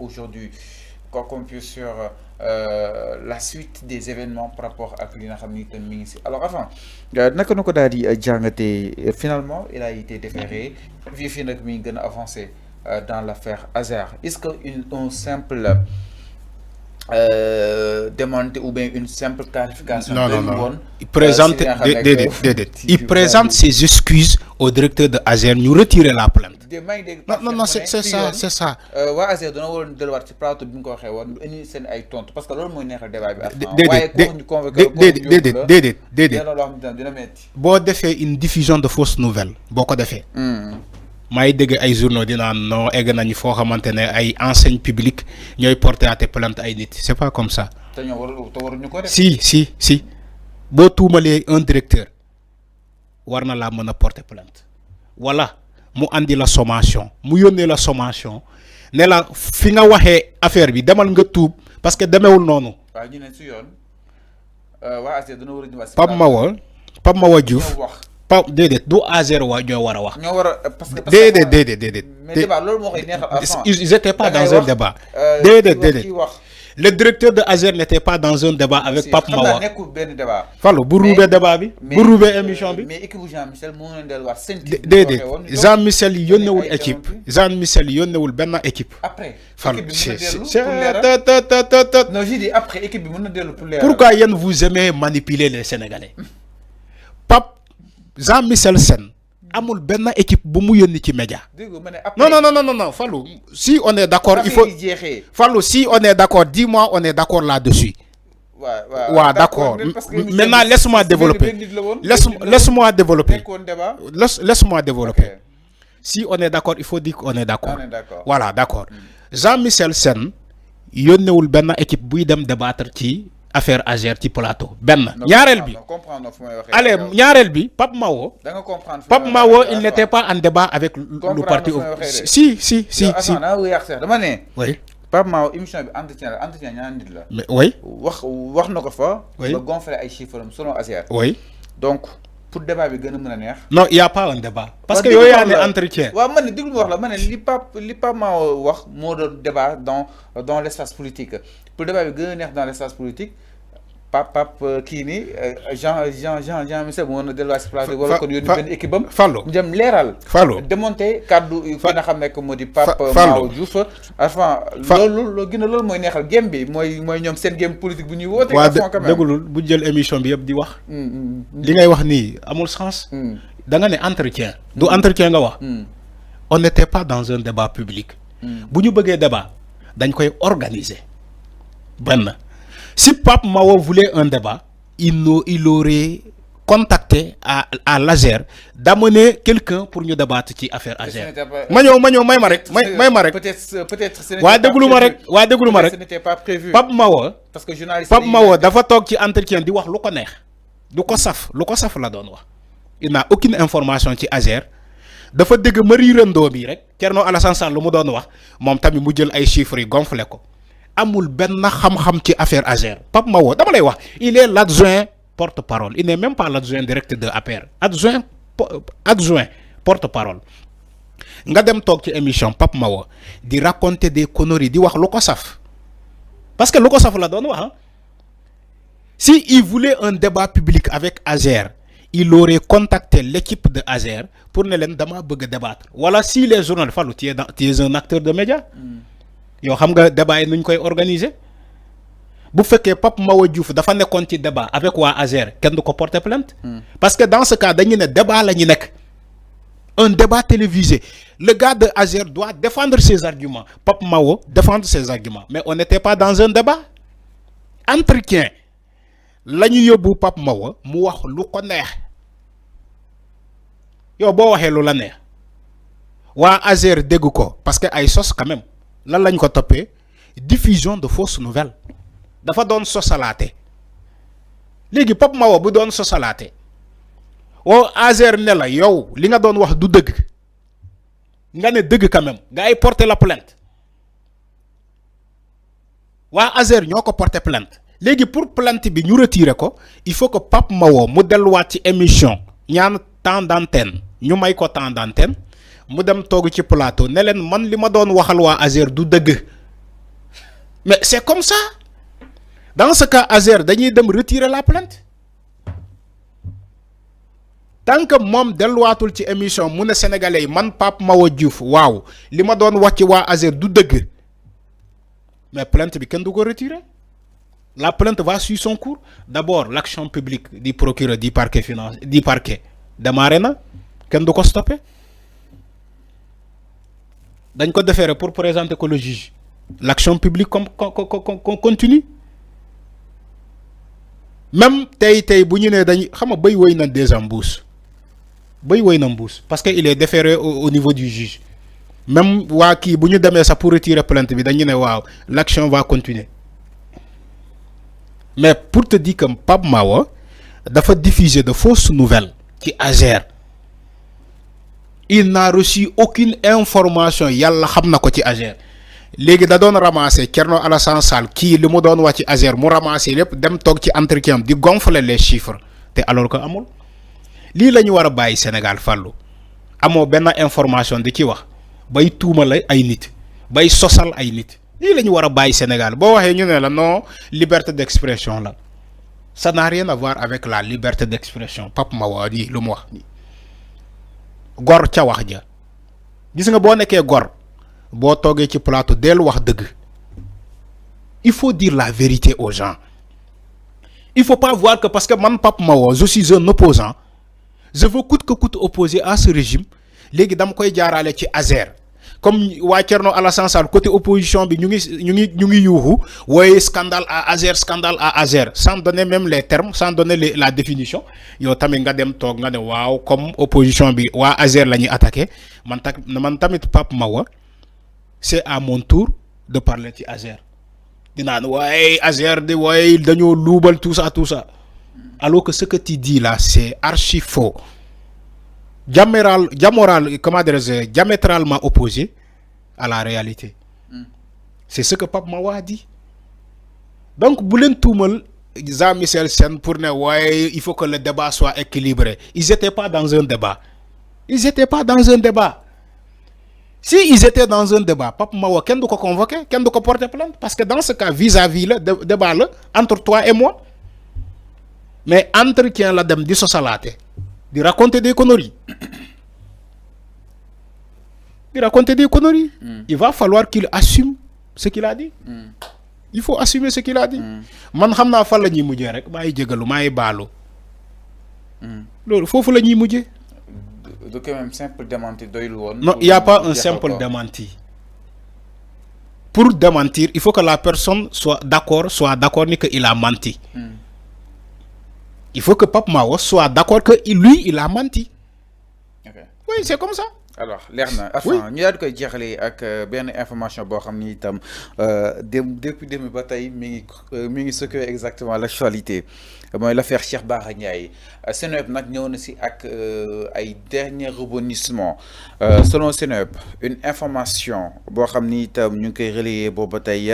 aujourd'hui quoi qu'on puisse sur la suite des événements par rapport à li nga xam ni itam mi ngi si alors avant naka na ko daal di jàngatee finalement il a été déféré fii nag mi ngi gën a avancé dans l'affaire Azer est-ce que un simple démonter ou bien une simple clarification non. Il présente ses excuses au directeur de Azer ñu retirer la plainte. Non, c'est ça. waa Azer dana waroon delluwaat ci plateau bi mu ko waxee woon indi seen ay tontu parce que loolu mooy neexal débat bi. déedéet. dina metti boo defee une diffusion de fausses nouvelles boo ko defee. maa ngi dégg ay journaux dinaa non egg nañu foo xamante ne ay enseignes publiques ñooy porter à plainte ay nit c'est pas comme ça. te waruñu ko def. si boo tuumalee un directeur war na laa mën a porter plainte voilà. mu andi la sommation mu yónnee la sommation ne la fi nga waxee affaire bi demal nga tuub parce que demewul noonu. waaw ñu ne si yoon waa Azer dana war a ñëwaat. Pape Mawa Diouf déedéet du Azer ñoo war a wax. ñoo war a parce que déedéet. mais débat loolu moo koy neexal. ils étaient pas dans un débat. déedéet. Le directeur de Azer n'était pas dans un débat avec Pape Mawa. Fallu bu ruubee débat bi. bu ruubee émission bi. mais équipe Jean-Michel moo leen delluwaat seen. déedéet Jean-Michel yónnewul équipe. Jean-Michel yónnewul benn équipe. après Fallu non j'ai dit après équipe bi mën na dellu pour leeral. Pourquoi yéen vous aimez manipuler les Sénégalais. Pape Jean-Michel Sène amul benn équipe bu mu yónni ci média. Non Fallou si on est d'accord il faut Fallou si on est d'accord dis-moi on est d'accord là-dessus. Ouais, d'accord. Maintenant laisse-moi développer. Laisse-moi développer. Si on est d'accord il faut dire qu'on est d'accord. Voilà d'accord. Jean-Michel Sène yónnewul benn équipe buy dem débattre ci affaire Azer ci plateau benn ñaareel bi allez ñaareel bi Pape Mawo il n'était pas en débat avec le parti si dama ne oui Pape Mawo émission bi entretien ñaar nit la mais oui wax na ko fa ba gonfler ay chiffres selon Azer oui donc pour débat bi gën a mën a neex non il y a pas un débat parce que yooyu yaa ne entretien waaw man ne déglu ma wax la ma ne li Pape Mawo wax moo doon débat dans l'espace politique pour débat bi gën a neex dans l'espace politique Pape kii nii Jean-Michel moo na delluwaat si plateau wala kon yónni benn équipe am Fallou jëm leeral Fallou démonter kaddu fi nga xam ne que moo di Pape Mawa Diouf enfin loolu gën a loolu mooy neexal game bi mooy ñoom seen game politique bu ñuy woote waaw déggulul bu jël émission bi yëpp di wax li ngay wax nii amul sens da nga ne entretien du entretien nga wax on n'était pas dans un débat public bu ñu bëggee débat dañ koy organiser benn si Pape Mawa voulait un débat, il aurait contacté à l'Azer d'amener quelqu'un pour nous débattre ci affaire Azer. ma ñëw may ma rek. Peut-être ce n'était pas prévu. Pape Mawa parce que journaliste Pape Mawa dafa toog ci entretien di wax lu ko neex. lu ko saf la doon wax. Il n'a aucune information ci Azer. Dafa dégg ma riirandoo bi rek Thierno Alassane Sall lu mu doon wax moom tamit mu jël ay chiffres yi gonflé ko. Amul benn xam-xam ci affaire Azer Pape Mawa dama lay wax il est l'adjoint porte-parole il n'est même pas l'adjoint direct de APR adjoint porte-parole nga dem toog ci émission Pape Mawa di raconter des conneries di wax lu ko saf parce que lu ko saf la doon wax si il voulait un débat public avec Azer il aurait contacté l'équipe de Azer pour ne leen dama bëgg débattre wala si les journalistes Fallou tu es un acteur de média yoo xam nga débat yi nuñ koy organiser bu fekkee Pape Mawa Diouf dafa nekkoon ci débat avec waa Azer kenn du ko porter plainte parce que dans ce cas dañu ne débat la ñu nekk un débat télévisé le gars de Azer doit défendre ses arguments Pape Mawa défendre ses arguments mais on n'était pas dans un débat entretien la ñu yóbbu Pape Mawa mu wax lu ko neex yow boo waxee lu la neex waa Azer dégg ko parce que ay sos quand même lan lañ ko toppee diffusion de fausses nouvelles dafa doon sosalaate léegi Pape Mawa bu doon sosalaate woo Azer ne la yow li nga doon wax du dëgg nga ne dëgg quand même nga ay porter la plainte waa Azer ñoo ko porter plainte léegi pour plainte bi ñu retirer ko il faut que Pape Mawa mu delluwaat ci émission ñaan temps d'antenne ñu may ko temps d'antenne mu dem toog ci plateau ne leen man li ma doon waxal waa Azer du dëgg mais c'est comme ça. Dans ce cas, Azer dañuy dem retirer la plainte. Tant que mom delluwaatul ci émission mu ne sénégalais yi man Pape Mawa Diouf waaw li ma doon wax ci waa Azer du dëgg mais plainte bi kenn du ko retirer. La plainte va suivre son cours. D'abord l'action publique du procureur du parquet finance du parquet démarré na kenn du ko stopper. Dañ ko déférer pour présenter ko le juge. L'action publique continue. Même tey bu ñu né dañ xam nga bay woy na des embouches. Bay woy na mbuus parce que il est déféré au niveau du juge. Même waa kii bu ñu demee sax pour retirer plainte bi dañu ne waaw l'action va continuer. Mais pour te dire que Pape Mawa dafa diffuser de fausses nouvelles ci Azer. Il n'a reçu aucune information yàlla xam na ko ci Azer. Léegi da doon ramasser Thierno Alassane Sall kii li mu doon wax ci Azer mu ramasser lépp dem toog ci entretien di gonfler les chiffres te alors que amul. Lii la ñu war a bàyyi Sénégal fàllu amoo benn information di ci wax bay tuumale ay nit bay sosal ay nit lii la ñu war a bàyyi Sénégal boo waxee ñu ne la non liberté d'expression la ça n'a rien à voir avec la liberté d'expression Pape Mawa nii lu mu wax nii gor ca wax ja gis nga boo nekkee gor boo toogee ci plateau dellu wax dëgg il faut dire la vérité aux gens il faut pas voir que parce que man Pape Mawa je suis un opposant je veux coûte que coûte opposer à ce régime légui dam koy jaarale ci Azer comme waa Thierno Alassane Sall côté opposition bi ñu ngi yuuxu woy scandale à Azer sans donner même les termes sans donner la définition yow tamit nga dem toog nga ne waaw comme opposition bi waa Azer la ñuy attaqué man tamit Pape Mawa c'est à mon tour de parler ci Azer dinaan waaye Azer di waaye dañoo luubal tout ça alors que ce que tu dis là c'est archi faux diamétralement opposé à la réalité. C'est ce que Pape Mawa a dit. Donc bu len tuumal Jean-Michel Sène pour ne ouais il faut que le débat soit équilibré. Ils étaient pas dans un débat. Si ils étaient dans un débat, Pape Mawa kenn du ko convoquer, kenn du ko porter plainte parce que dans ce cas vis-à-vis le débat là entre toi et moi. Mais entretien la dem di sosalaate di raconter des conneries. Il va falloir qu'il assume ce qu'il a dit. Il faut assumer ce qu'il a dit. Man xamna fa la ñuy mujjé rek may jégalu may balu. Lolu fofu la ñuy mujjé. Donc même simple démenti doyul won. Non, il y a pas un simple démenti. Pour démentir, il faut que la personne soit d'accord ni que il a menti. Il faut que Pape Mawa soit d'accord que lui il a menti. Okay. Oui, c'est comme ça. Alors leer na enfin ñu daal di koy jeexalee ak benn information boo xam ni itam depuis 2000 ba tey mi ngi secouer exactement l'actualité mooy l'affaire Cheikh Bara Ndiaye Seneweb nag ñëw na si ak ay dernier rebondissement selon Seneweb une information boo xam ni itam ñu ngi koy relayer boobu ba tey